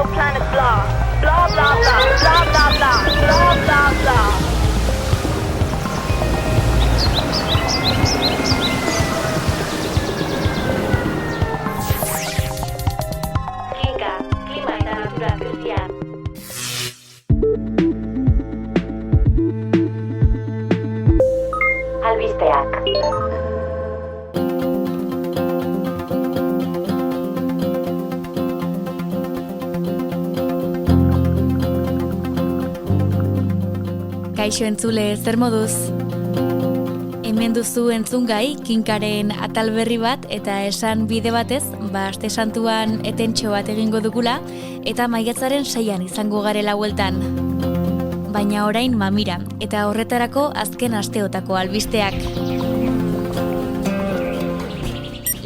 exoplanet blah. Blah, blah, blah, blah, blah, blah, blah, blah, blah. Kinka, klima eta natura krisia. Albisteak. Kaixo entzule, zer moduz? Hemen duzu entzungai, Kinkaren atal berri bat eta esan bide batez, aste santuan etentxo bat egingo dugula eta maiatzaren 6an izango garela bueltan. Baina orain mamira, eta horretarako azken asteotako albisteak.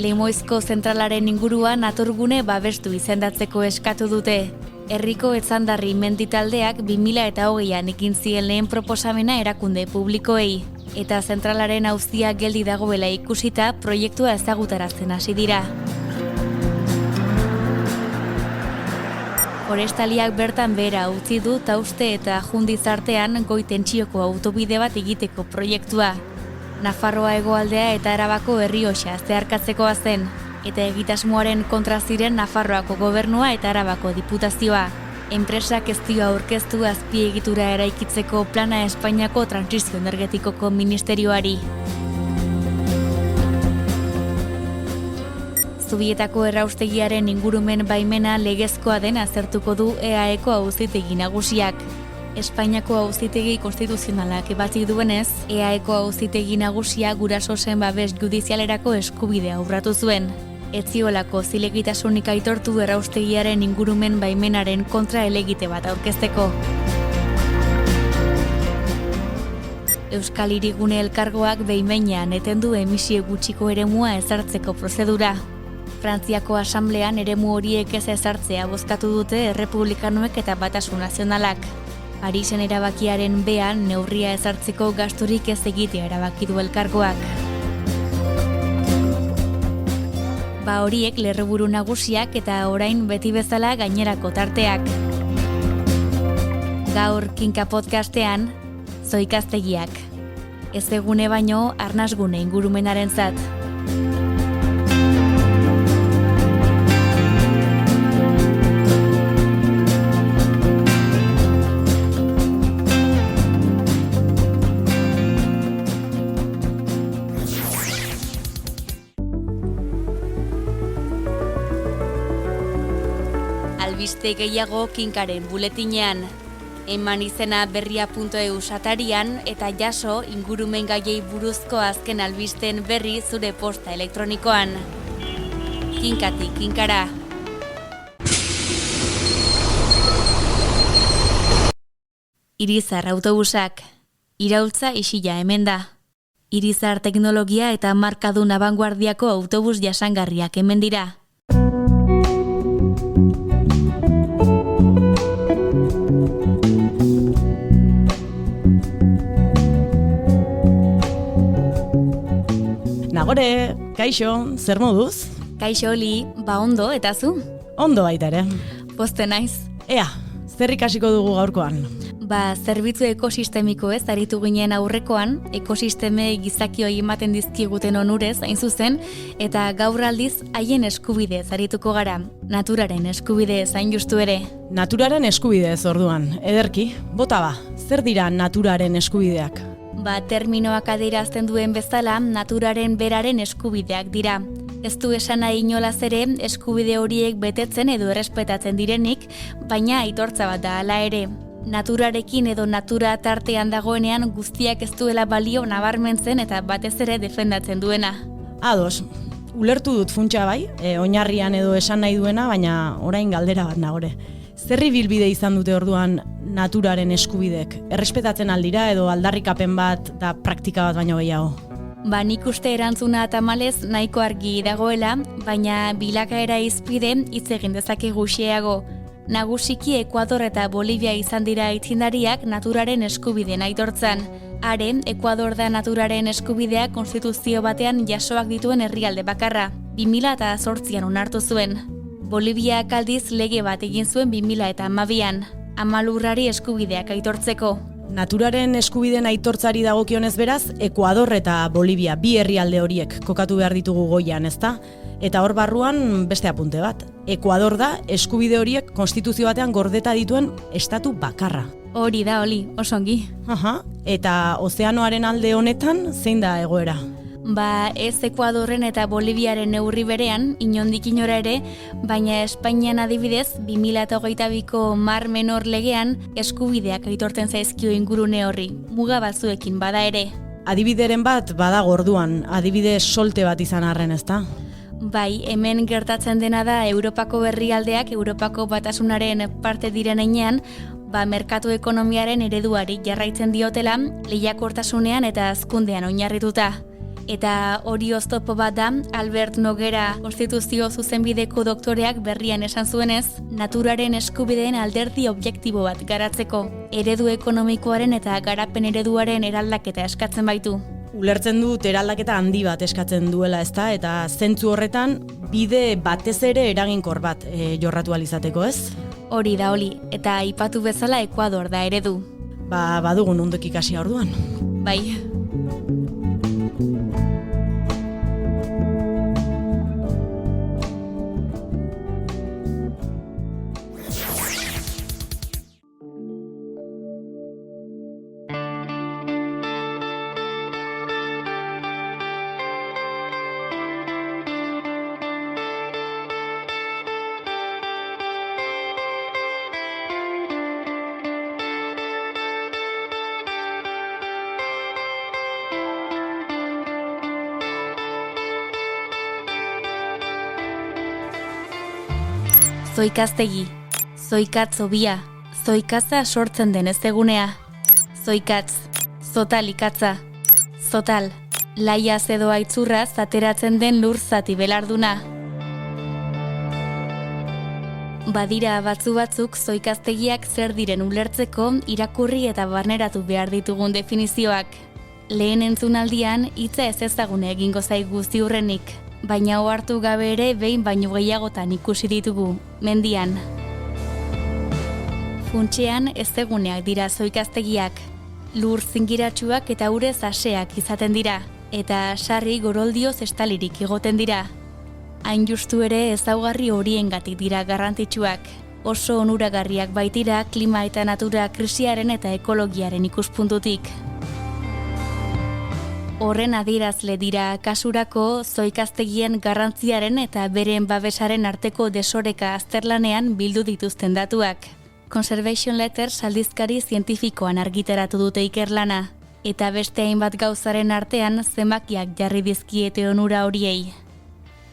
Lemoizko zentralaren inguruan atorgune babestu izendatzeko eskatu dute. Herriko Etzandarri menditaldeak 2020an ekin zien lehen proposamena erakunde publikoei. Eta zentralaren auzia geldi dagoela ikusita proiektua ezagutarazten hasi dira. Forestaliak bertan behera utzi du Tauste eta Jundiz artean goi-tentsioko autobide bat egiteko proiektua. Nafarroa hegoaldea eta Arabako Errioxa zeharkatzekoa zen, eta egitasmoaren kontra ziren Nafarroako gobernua eta Arabako diputazioa. Enpresak ez dio aurkeztu azpiegitura eraikitzeko plana Espainiako Trantsizio Energetikoko Ministerioari. Zubietako erraustegiaren ingurumen baimena legezkoa den aztertuko du EAEko auzitegi nagusiak. Espainiako auzitegi konstituzionalak ebatzi duenez, EAEko auzitegi nagusia gurasosen babes judizialerako eskubidea urratu zuen. Etziolako zilegitasunik aitortu erraustegiaren ingurumen baimenaren kontra helegite bat aurkezteko. Euskal Hirigune Elkargoak behin-behinean etendu emisio gutxiko eremua ezartzeko prozedura. Frantziako asamblean eremu horiek ez ezartzea bozkatu dute errepublikanoek eta Batasun Nazionalak. Parisen erabakiaren bean neurria ezartzeko gasturik ez egitea erabaki du elkargoak. Horiek lerroburu nagusiak eta orain beti bezala gainerako tarteak. Gaur Kinka podcastean, zoikaztegiak. Ez egune baino arnasgune ingurumenarentzat. Albiste gehiago Kinkaren buletinean. Eman izena berria.eu satarian eta jaso ingurumen gaiei buruzko azken albisten berri zure posta elektronikoan. Kinkatik Kinkara. Irizar autobusak. Iraultza isila hemen da. Irizar teknologia eta markadun abanguardiako autobus jasangarriak hemen dira. Nagore, kaixo, zer moduz? Kaixo Oli, ondo, eta zu? Ondo baita ere. Poste naiz. Ea, zer ikasiko dugu gaurkoan? Zerbitzu ekosistemiko ez aritu ginen aurrekoan, ekosistemei gizakioi ematen dizkiguten onurez, hain zuzen, eta gaur aldiz haien eskubidez arituko gara, naturaren eskubidez hain justu ere. Naturaren eskubidez orduan, ederki, bota ba, zer dira naturaren eskubideak? Terminoak adierazten duen bezala, naturaren beraren eskubideak dira. Ez du esan nahi inolaz ere, eskubide horiek betetzen edo errespetatzen direnik, baina aitortza bat da hala ere. Naturarekin edo natura tartean dagoenean guztiak ez duela balio nabarmentzen eta batez ere defendatzen duena. Ados, ulertu dut funtsa bai, oinarrian edo esan nahi duena, baina orain galdera bat Nagore. Zerri bilbide izan dute orduan naturaren eskubidek? Errespetatzen aldira edo aldarrikapen bat da praktika bat baino gehiago? Nik uste erantzuna tamalez nahiko argi dagoela, baina bilakaera izpide hitz egin dezakegu xeago. Nagusiki Ekuador eta Bolivia izan dira aitzindariak naturaren eskubideen aitortzan. Are, Ekuador da naturaren eskubidea konstituzio batean jasoak dituen herrialde bakarra. 2008an onartu zuen. Boliviak aldiz lege bat egin zuen 2012an, ama lurrari eskubideak aitortzeko. Naturaren eskubideen aitortzari dagokionez beraz, Ekuador eta Bolivia bi herrialde horiek kokatu behar ditugu goian, ezta? Eta hor barruan beste apunte bat. Ekuador da eskubide horiek konstituzio batean gordeta dituen estatu bakarra. Hori da, osongi. Aha, eta ozeanoaren alde honetan zein da egoera? Ez Ekuadorren eta Boliviaren neurri berean, inondik inora ere, baina Espainian adibidez, 2022ko Mar Menor legean eskubideak aitortzen zaizkio ingurune horri, muga batzuekin bada ere. Adibideren bat badago orduan, adibide solte bat izan arren, ezta? Bai, hemen gertatzen dena da Europako herrialdeak Europako Batasunaren parte diren heinean, merkatu ekonomiaren ereduari jarraitzen diotela, lehiakortasunean eta hazkundean oinarrituta. Eta hori oztopo bat da, Albert Noguera konstituzio zuzenbideko doktoreak berrian esan zuenez, naturaren eskubideen alderdi objektibo bat garatzeko, eredu ekonomikoaren eta garapen ereduaren eraldaketa eskatzen baitu. Ulertzen dut eraldaketa handi bat eskatzen duela, ezta? Eta zentzu horretan bide batez ere eraginkor bat jorratu alizateko, ez? Hori da, eta aipatu bezala Ekuador da eredu. Badugu nonduk ikasia orduan. Bai. Zoikaztegi, zoikatz obia, zoikatza sortzen den ez egunea. Zoikatz, zotal ikatza, zotal, laia edo aitzurraz ateratzen den lur zati belarduna. Badira batzuk zoikaztegiak zer diren ulertzeko irakurri eta barneratu behar ditugun definizioak. Lehen entzunaldian hitza ez ezagune egingo zaigu ziurrenik. Baina ohartu gabe ere behin baino gehiagotan ikusi ditugu, mendian. Funtsean ezeguneak dira zoikaztegiak, lur zingiratsuak eta urez aseak izaten dira, eta sarri goroldioz estalirik egoten dira. Hain justu ere ezaugarri horiengatik dira garrantzitsuak, oso onuragarriak baitira klima eta natura krisiaren eta ekologiaren ikuspuntutik. Horren adierazle dira kasurako zoikaztegien garrantziaren eta beren babesaren arteko desoreka azterlanean bildu dituzten datuak. Conservation Letters aldizkari zientifikoan argitaratu dute ikerlana, eta beste hainbat gauzaren artean zenbakiak jarri dizkiete onura horiei.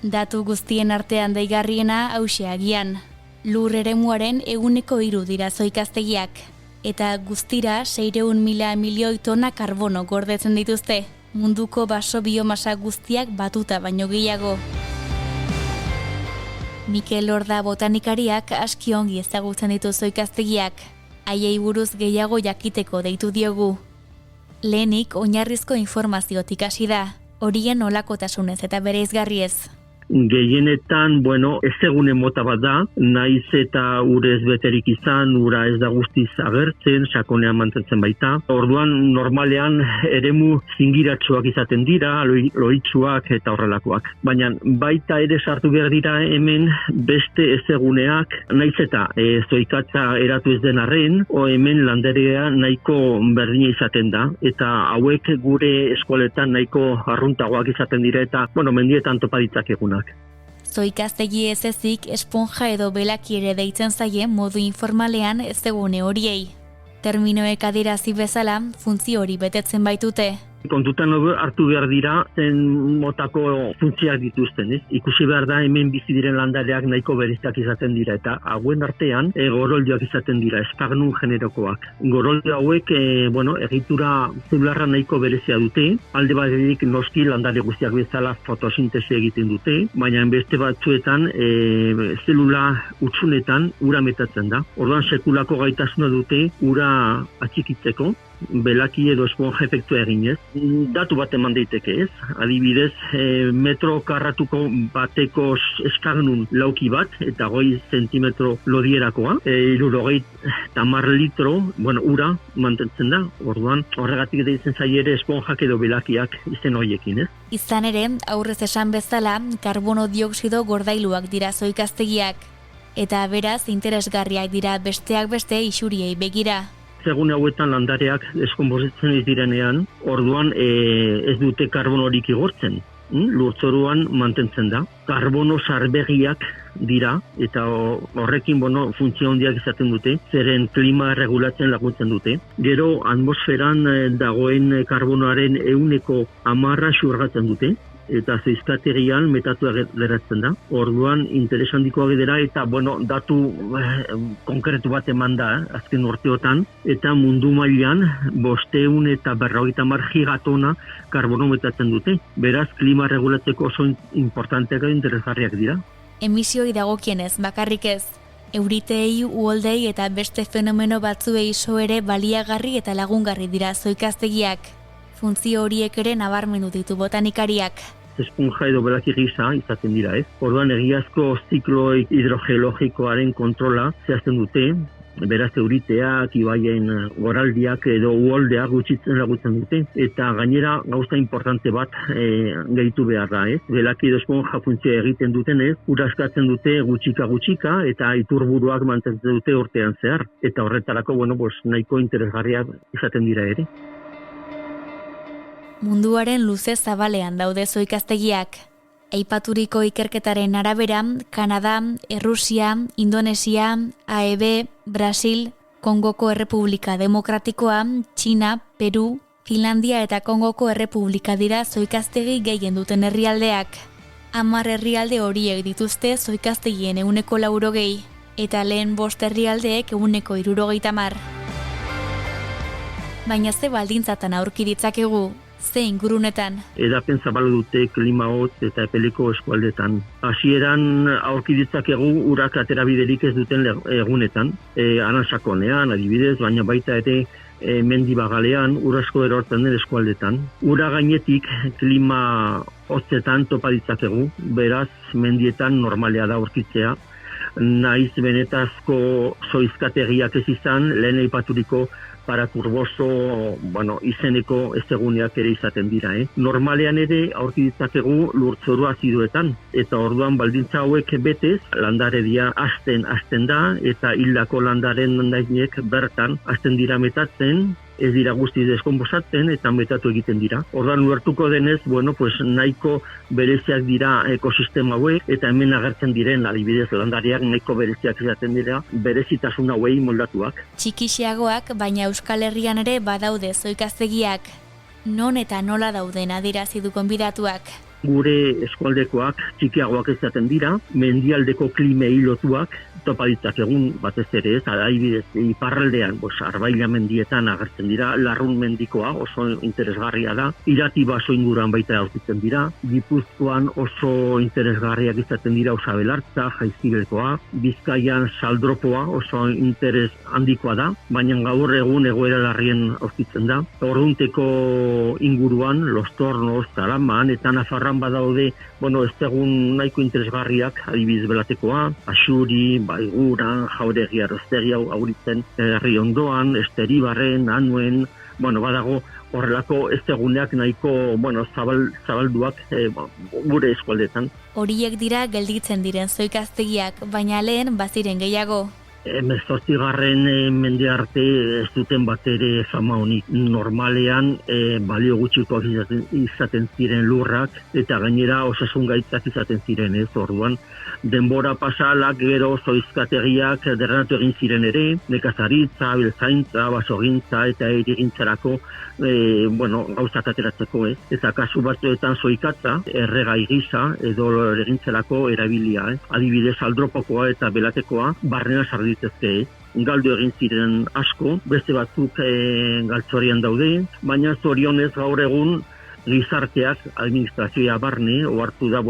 Datu guztien artean deigarriena hauxe agian. Lur eremuaren 3% dira zoikaztegiak, eta guztira 600.000 milioi tona karbono gordetzen dituzte. Munduko baso biomasa guztiak batuta baino gehiago. Mikel Lorda botanikariak aski ongi ezagutzen ditu zoikaztegiak, haiei buruz gehiago jakiteko deitu diogu. Lehenik oinarrizko informaziotik hasi da, horien nolakotasunez eta bereizgarriez. Gehienetan, ezegunen mota bat da, naiz eta urez beterik izan, ura ez da guztiz agertzen, sakonean mantentzen baita. Orduan, normalean, eremu zingiratsuak izaten dira, loitsuak eta horrelakoak. Baina, baita ere sartu behar dira hemen beste ezeguneak, naiz eta zoikatza eratu ez den arren, hemen landarea nahiko berdina izaten da, eta hauek gure eskoletan nahiko arruntagoak izaten dira, eta, mendietan topa ditzakegunak. Zoikaztegi ez ezik esponja edo belaki ere deitzen zaie modu informalean ezegune horiei. Terminoek adierazi bezala, funtzio hori betetzen baitute. Kontutan hartu behar dira zen motako funtzioak dituzten, ez? Ikusi behar da hemen bizi diren landareak nahiko bereziak izaten dira, eta hauen artean goroldioak izaten dira, Sphagnum generokoak. Goroldio hauek, egitura zelularra nahiko berezia dute, alde batetik noski landare guztiak bezala fotosintesi egiten dute, baina beste batzuetan zelula utsunetan ura metatzen da. Orduan sekulako gaitasuna dute ura atxikitzeko, belaki edo esponja efektua eginez. Datu bat eman daiteke ez, adibidez, metro karratuko bateko eskagnun lauki bat, eta 20 zentimetro lodierakoa, 70 litro, ura mantentzen da, orduan, horregatik deitzen zaie ere esponjak edo belakiak izen horiekin, ez? Izan ere, aurrez esan bezala, karbono dioksido gordailuak dira zoikaztegiak, eta beraz interesgarriak dira besteak beste isuriei begira. Segun hauetan landareak deskonposatzen ez direnean, orduan ez dute karbonorik igortzen. Lurzoruan mantentzen da. Karbono sarbegiak dira, eta horrekin funtzio handiak izaten dute, zeren klima regulatzen laguntzen dute. Gero atmosferan dagoen karbonoaren 10% xurgatzen dute, eta zoizkategian metatua geratzen da. Orduan interesandikoa gedera eta datu konkretu bat eman da azken urteotan, eta mundu mailan 500 eta 50 gigatona karbono metatzen dute. Beraz, klima regulatzeko oso importanteak interesgarriak dira. Emisioi dagokienez, bakarrik ez. Euritei, uholdei eta beste fenomeno batzuei iso ere baliagarri eta lagungarri dira zoikaztegiak. Funtzio horiek ere nabarmendu ditu botanikariak. Esponja edo belaki gisa izaten dira, ez? Orduan egiazko ziklo hidrogeologikoaren kontrola zehazten dute, beraz euriteak, ibaien goraldiak edo uholdeak gutxitzen laguntzen dute, eta gainera gauza importante bat gehitu behar da, ez? Belaki edo esponja funtzioa egiten dutenez, ura askatzen dute gutxika eta iturburuak mantentzen dute urtean zehar, eta horretarako, nahiko interesgarriak izaten dira ere. Munduaren luze zabalean daude zoikaztegiak. Aipaturiko ikerketaren arabera, Kanada, Errusia, Indonesia, AEB, Brasil, Kongoko Errepublika Demokratikoa, Txina, Peru, Finlandia eta Kongoko Errepublika dira zoikaztegi gehien duten herrialdeak. 10 herrialde horiek dituzte zoikaztegien 80%, eta lehen 5 herrialdeek 70%. Baina ze baldintzatan aurki ditzakegu? Ze ingurunetan? Edapen zabalu dute klima hotz eta epeleko eskualdetan. Hasieran aurki ditzakegu urak aterabiderik ez duten egunetan. Aransakonean, adibidez, baina baita ere mendibagalean, urasko erortzen den eskualdetan. Ura gainetik klima hotzetan topa ditzakegu, beraz mendietan normalea da aurkitzea. Naiz benetazko zoizkategiak ez izan, lehen aipaturiko paraturboso, izeneko ezeguneak ere izaten dira. Normalean ere aurki ditzakegu lurtzoru aziduetan, eta orduan baldintza hauek betez, landaredia hasten da, eta hildako landaren landainek bertan hasten dira metatzen, ez dira guzti deskonposatzen eta metatu egiten dira. Orduan ulertuko denez, nahiko bereziak dira ekosistema hauek, eta hemen agertzen diren, adibidez, landariak nahiko bereziak izaten dira, berezitasun hauei moldatuak. Txikixeagoak, baina Euskal Herrian ere badaude zoikaztegiak. Non eta nola dauden adierazi du gonbidatuak? Gure eskualdekoak txikiagoak izaten dira, mendialdeko klimei lotuak, topa ditzakegun batez ere, ez, adibidez, iparraldean, Arbaila mendietan agertzen dira, Larrun mendikoa oso interesgarria da, Irati baso inguruan baita aurkitzen dira, Gipuzkoan oso interesgarriak izaten dira Osabelartza, Jaizkibelkoa, Bizkaian Saldropoa oso interes handikoa da, baina gaur egun egoera larrien aurkitzen da. Ordunteko inguruan, Los Tornos, Zaraman eta Nafarroan badaude, ez egun nahiko interesgarriak, adibidez Belatekoa, Axuri, Baiguran, Jauregi, Aroztegi, auritzen herri ondoan, Esteribarren, Anuen, badago horrelako ez eguneak nahiko, zabalduak gure eskualdetan. Horiek dira gelditzen diren zoikaztegiak, baina lehen baziren gehiago. 18. mende arte ez duten bat ere fama honik. Normalean balio gutxikoak izaten ziren lurrak eta gainera osasun gaitzak izaten ziren, ez? Orduan denbora pasalak gero zoizkategiak derrenatu egin ziren ere, nekazaritza, abeltzaintza, basogintza eta erigintzarako gauzak ateratzeko, ez? Eta kasu batzuetan zoikatza erregai gisa edo erigintzarako erabilia, ez? Adibidez Aldropokoa eta Belatekoa barrena sarditezke, ez? Galdu egin ziren asko, beste batzuk galtzorian daude, baina zorionez gaur egun gizarteak administrazioa barne ohartu da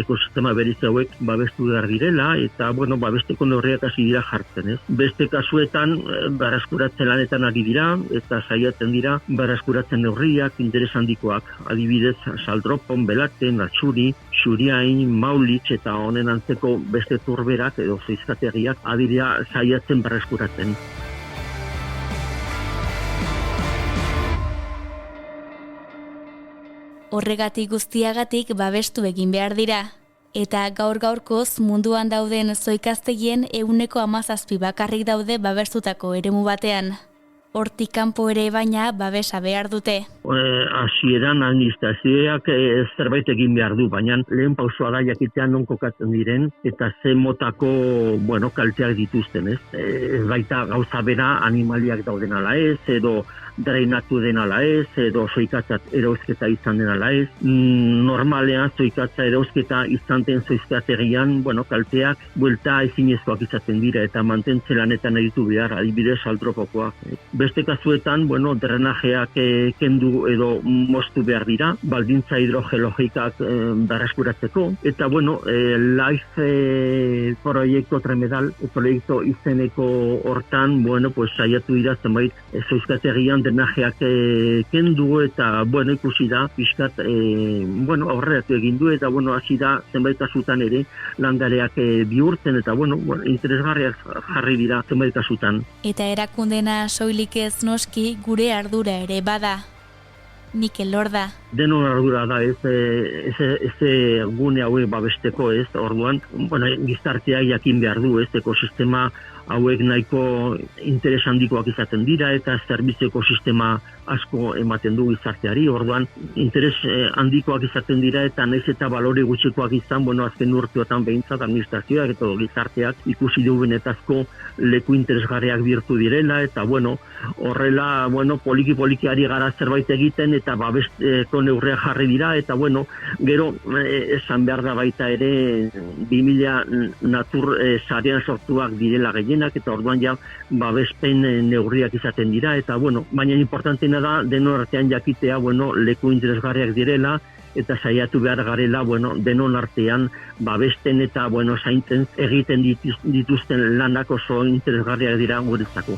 ekosistema berriz hauek babestu behar direla eta babesteko neurriak hasi dira jartzen, ez? Beste kasuetan berreskuratzen lanetan ari dira eta saiatzen dira berreskuratzen neurriak interes handikoak, adibidez Saldropon, Belate, Natxuri, Xuriain, Maulitz eta honen antzeko beste turberak edo zoizkategiak adira saiatzen berreskuratzen. Horregatik guztiagatik babestu egin behar dira. Eta gaur-gaurkoz munduan dauden zoikaztegien 17% bakarrik daude babestutako eremu batean. Hortik kanpo ere baina babesa behar dute. Hasieran administrazioak zerbait egin behar du, baina lehen pausoa da jakitean non kokatzen diren eta ze motako kalteak dituzten, ez? Ez baita gauza bera animaliak dauden ala ez, edo drainatu den ala ez, edo zoikatza erauzketa izan den ala ez. Normalean zoikatza erauzketa izan den zoizkategian, kalteak buelta ezinezkoak izaten dira eta mantentze lanetan editu behar, adibidez Saldropokoak. Beste kasuetan, drenajeak kendu edo moztu behar dira, baldintza hidrogeologikak berreskuratzeko, eta LIFE proiektu tremedal, proiektu izeneko hortan, saiatu dira zenbait zoizkategian drenajeak kendu eta ikusi da, pixkat aurreratu egin du eta hasi da zenbait kasutan ere landareak bihurtzen eta interesgarriak jarri dira zenbait kasutan. Eta erakundena soilik ez noski gure ardura ere bada. Mikel Lorda. Denon ardura da, ez gune hauek babesteko, ez, orduan, gizarteak jakin behar du, ez, ekosistema hauek nahiko interes handikoak izaten dira eta zerbitzu ekosistema asko ematen du gizarteari, orduan interes handikoak izaten dira eta naiz eta balore gutxikoak izan, azken urteotan behintzat administrazioak eta gizarteak ikusi du benetazko leku interesgarriak bihurtu direla eta horrela poliki ari gara zerbait egiten eta babesteko neurriak jarri dira eta gero esan behar da baita ere 2000 natur sarean sortuak direla gehienak eta orduan babespen neurriak izaten dira eta baina importanteena da denon artean jakitea leku interesgarriak direla eta saiatu behar garela denon artean babesten eta zaintzen egiten dituzten lanak oso interesgarriak dira guretzako.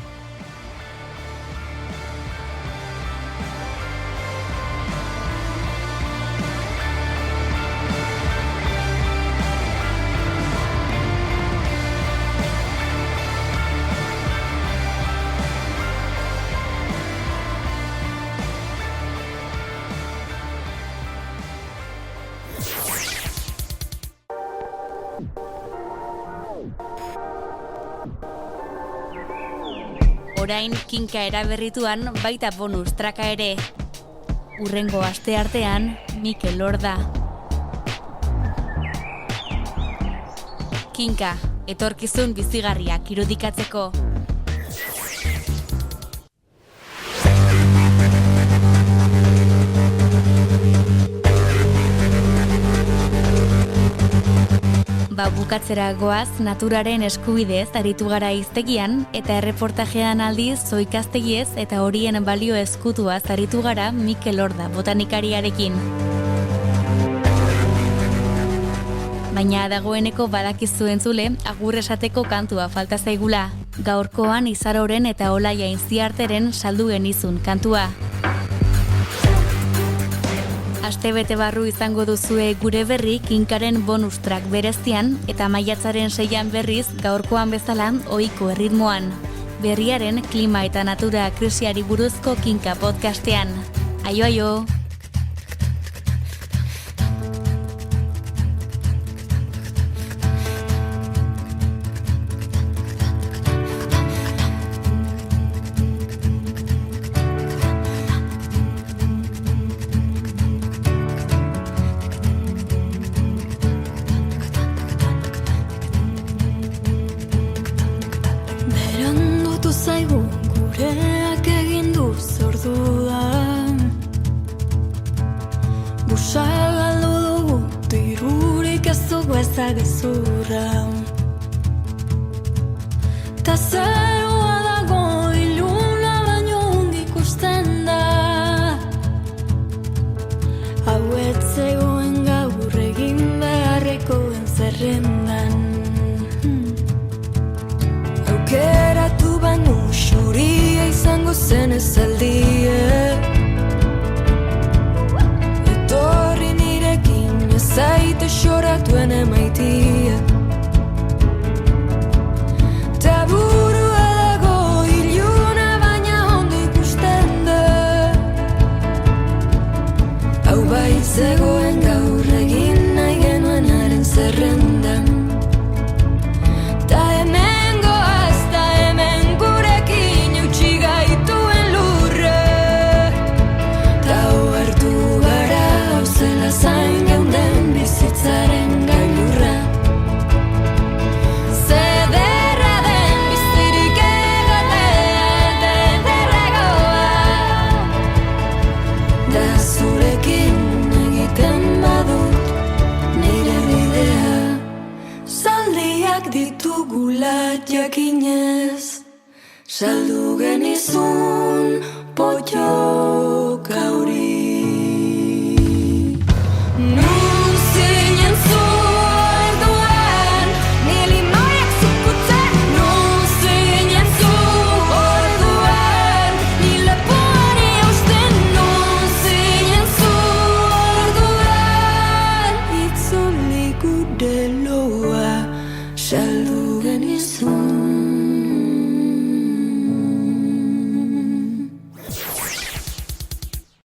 Orain kinka eraberrituan baita bonus traka ere. Hurrengo asteartean Mikel Lorda. Kinka, etorkizun bizigarriak irudikatzeko. Bukatzera goaz, naturaren eskubidez aritu gara hiztegian eta erreportajean aldiz zoikaztegiez eta horien balio ezkutuaz aritu gara Mikel Lorda botanikariarekin. Baina dagoeneko badakizu entzule, agur esateko kantua falta zaigula. Gaurkoan Izaroren eta Olaia Inziarteren saldu genizun kantua. Astebete barru izango duzue gure berri kinkaren bonus track berezian eta maiatzaren 6an berriz gaurkoan bezala ohiko erritmoan. Berriaren klima eta natura krisiari buruzko kinka podcastean. Aio aio! zen ezaldiek. Etorri nirekin ezaite xoratuen emaitia. Ta burua dago iluna baina ondo ikusten da. Hau baitzegoen gaur egin nahi genuenaren zerrendan. Ta hemen goaz, ta hemen gurekin eutsi gaituen lurre. Ta ohartu gara hau zela zain geunden bizitzaren gailurra. Zederra den bizirik egotea ederragoa. Da zurekin egiten badut nire bidea. Zaldiak ditugula jakinez, saldu genizun potxoka hori. Nun zinen zu orduan, ni limoiak zikutzen. Nun zinen zu orduan, ni lepoari hausten. Nun zinen zu orduan, itzuli gure loa, saldu genizun.